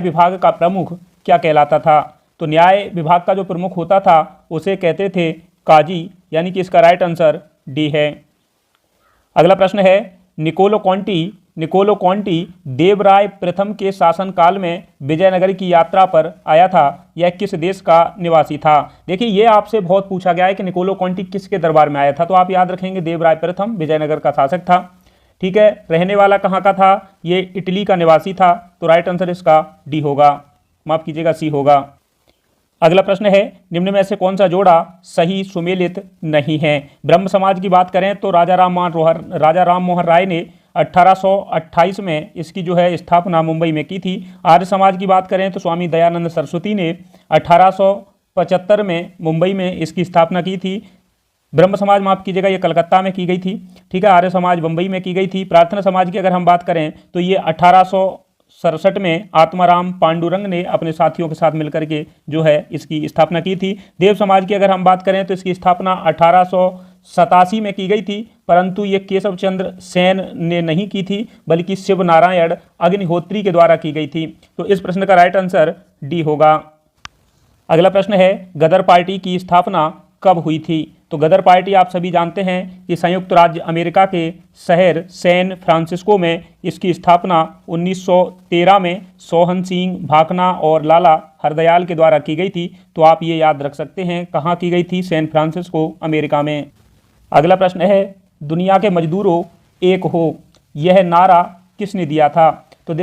विभाग का प्रमुख क्या कहलाता था? तो न्याय विभाग का जो प्रमुख होता था उसे कहते थे काजी, यानी कि इसका राइट आंसर डी है। अगला प्रश्न है, निकोलो कॉन्टी देवराय प्रथम के शासनकाल में विजयनगर की यात्रा पर आया था। यह किस देश का निवासी था? देखिए ये आपसे बहुत पूछा गया है कि निकोलो कॉन्टी किसके दरबार में आया था, तो आप याद रखेंगे देवराय प्रथम विजयनगर का शासक था। ठीक है, रहने वाला कहाँ का था? ये इटली का निवासी था। तो राइट आंसर इसका डी होगा, माफ कीजिएगा सी होगा। अगला प्रश्न है, निम्न में से कौन सा जोड़ा सही सुमेलित नहीं है? ब्रह्म समाज की बात करें तो राजा राम मोहन राय ने 1828 में इसकी जो है स्थापना मुंबई में की थी। आर्य समाज की बात करें तो स्वामी दयानंद सरस्वती ने 1875 में मुंबई में इसकी स्थापना की थी। ब्रह्म समाज माफ कीजिएगा ये कलकत्ता में की गई थी। ठीक है, आर्य समाज मुंबई में की गई थी। प्रार्थना समाज की अगर हम बात करें तो ये 1867 में आत्माराम पांडुरंग ने अपने साथियों के साथ मिलकर के जो है इसकी स्थापना की थी। देव समाज की अगर हम बात करें तो इसकी स्थापना 1887 में की गई थी, परंतु ये केशव चंद्र सेन ने नहीं की थी बल्कि शिव नारायण अग्निहोत्री के द्वारा की गई थी। तो इस प्रश्न का राइट आंसर डी होगा। अगला प्रश्न है, गदर पार्टी की स्थापना कब हुई थी? तो गदर पार्टी आप सभी जानते हैं कि संयुक्त राज्य अमेरिका के शहर सैन फ्रांसिस्को में इसकी स्थापना 1913 में सोहन सिंह भाकना और लाला हरदयाल के द्वारा की गई थी। तो आप ये याद रख सकते हैं कहाँ की गई थी, सैन फ्रांसिस्को अमेरिका में। अगला प्रश्न है, दुनिया के मजदूरों एक हो, यह नारा किसने दिया था? तो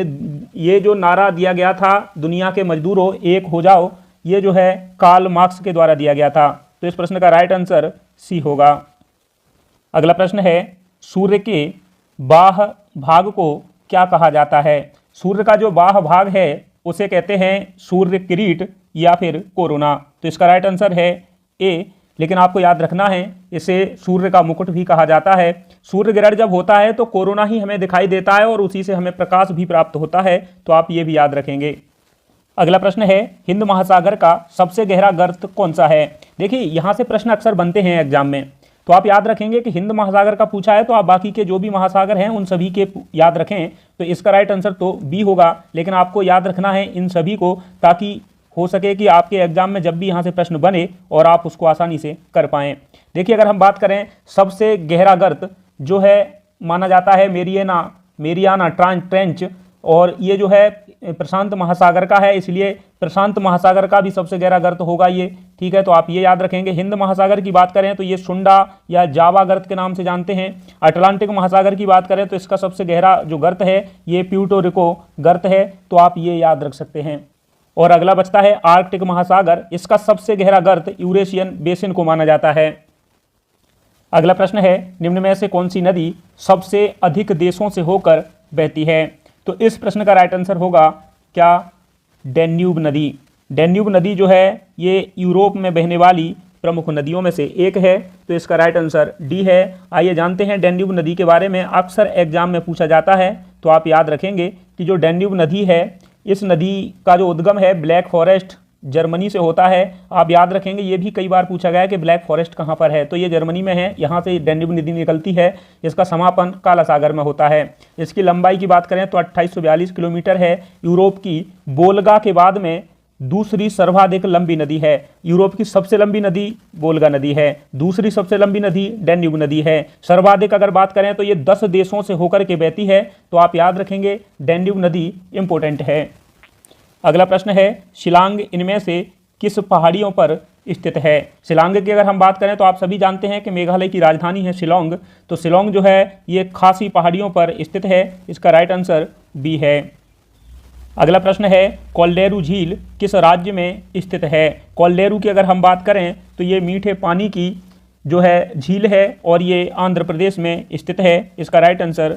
ये जो नारा दिया गया था दुनिया के मजदूरों एक हो जाओ, ये जो है कार्ल मार्क्स के द्वारा दिया गया था। तो इस प्रश्न का राइट आंसर सी होगा। अगला प्रश्न है, सूर्य के बाह्य भाग को क्या कहा जाता है? सूर्य का जो बाह्य भाग है उसे कहते हैं सूर्य किरीट या फिर कोरोना। तो इसका राइट आंसर है ए, लेकिन आपको याद रखना है इसे सूर्य का मुकुट भी कहा जाता है। सूर्य ग्रहण जब होता है तो कोरोना ही हमें दिखाई देता है और उसी से हमें प्रकाश भी प्राप्त होता है। तो आप ये भी याद रखेंगे। अगला प्रश्न है, हिंद महासागर का सबसे गहरा गर्त कौन सा है? देखिए यहाँ से प्रश्न अक्सर बनते हैं एग्जाम में, तो आप याद रखेंगे कि हिंद महासागर का पूछा है तो आप बाकी के जो भी महासागर हैं उन सभी के याद रखें। तो इसका राइट आंसर तो बी होगा, लेकिन आपको याद रखना है इन सभी को ताकि हो सके कि आपके एग्जाम में जब भी यहाँ से प्रश्न बने और आप उसको आसानी से कर पाएँ। देखिए अगर हम बात करें सबसे गहरा गर्त जो है माना जाता है मेरियाना ट्रेंच, और ये जो है प्रशांत महासागर का है, इसलिए प्रशांत महासागर का भी सबसे गहरा गर्त होगा ये। ठीक है, तो आप ये याद रखेंगे। हिंद महासागर की बात करें तो ये सुंडा या जावा गर्त के नाम से जानते हैं। अटलांटिक महासागर की बात करें तो इसका सबसे गहरा जो गर्त है ये प्यूर्टो रिको गर्त है। तो आप ये याद रख सकते हैं। और अगला बचता है आर्कटिक महासागर, इसका सबसे गहरा गर्त यूरेशियन बेसिन को माना जाता है। अगला प्रश्न है, निम्न में से कौन सी नदी सबसे अधिक देशों से होकर बहती है? तो इस प्रश्न का राइट आंसर होगा क्या? डैन्यूब नदी। डैन्यूब नदी जो है ये यूरोप में बहने वाली प्रमुख नदियों में से एक है। तो इसका राइट आंसर डी है। आइए जानते हैं डैन्यूब नदी के बारे में, अक्सर एग्जाम में पूछा जाता है। तो आप याद रखेंगे कि जो डैन्यूब नदी है इस नदी का जो उद्गम है ब्लैक फॉरेस्ट जर्मनी से होता है। आप याद रखेंगे ये भी कई बार पूछा गया है कि ब्लैक फॉरेस्ट कहाँ पर है, तो ये जर्मनी में है, यहाँ से डैन्यूब नदी निकलती है। इसका समापन काला सागर में होता है। इसकी लंबाई की बात करें तो 2842 किलोमीटर है। यूरोप की वोल्गा के बाद में दूसरी सर्वाधिक लंबी नदी है। यूरोप की सबसे लंबी नदी वोल्गा नदी है, दूसरी सबसे लंबी नदी डैन्यूब नदी है। सर्वाधिक अगर बात करें तो ये 10 देशों से होकर के बहती है। तो आप याद रखेंगे डैन्यूब नदी इंपॉर्टेंट है। अगला प्रश्न है, शिलांग इनमें से किस पहाड़ियों पर स्थित है? शिलांग की अगर हम बात करें तो आप सभी जानते हैं कि मेघालय की राजधानी है शिलांग। तो शिलांग जो है ये खासी पहाड़ियों पर स्थित है। इसका राइट आंसर बी है। अगला प्रश्न है, कोल्डेरू झील किस राज्य में स्थित है? कोल्डेरू की अगर हम बात करें तो ये मीठे पानी की जो है झील है और ये आंध्र प्रदेश में स्थित है। इसका राइट आंसर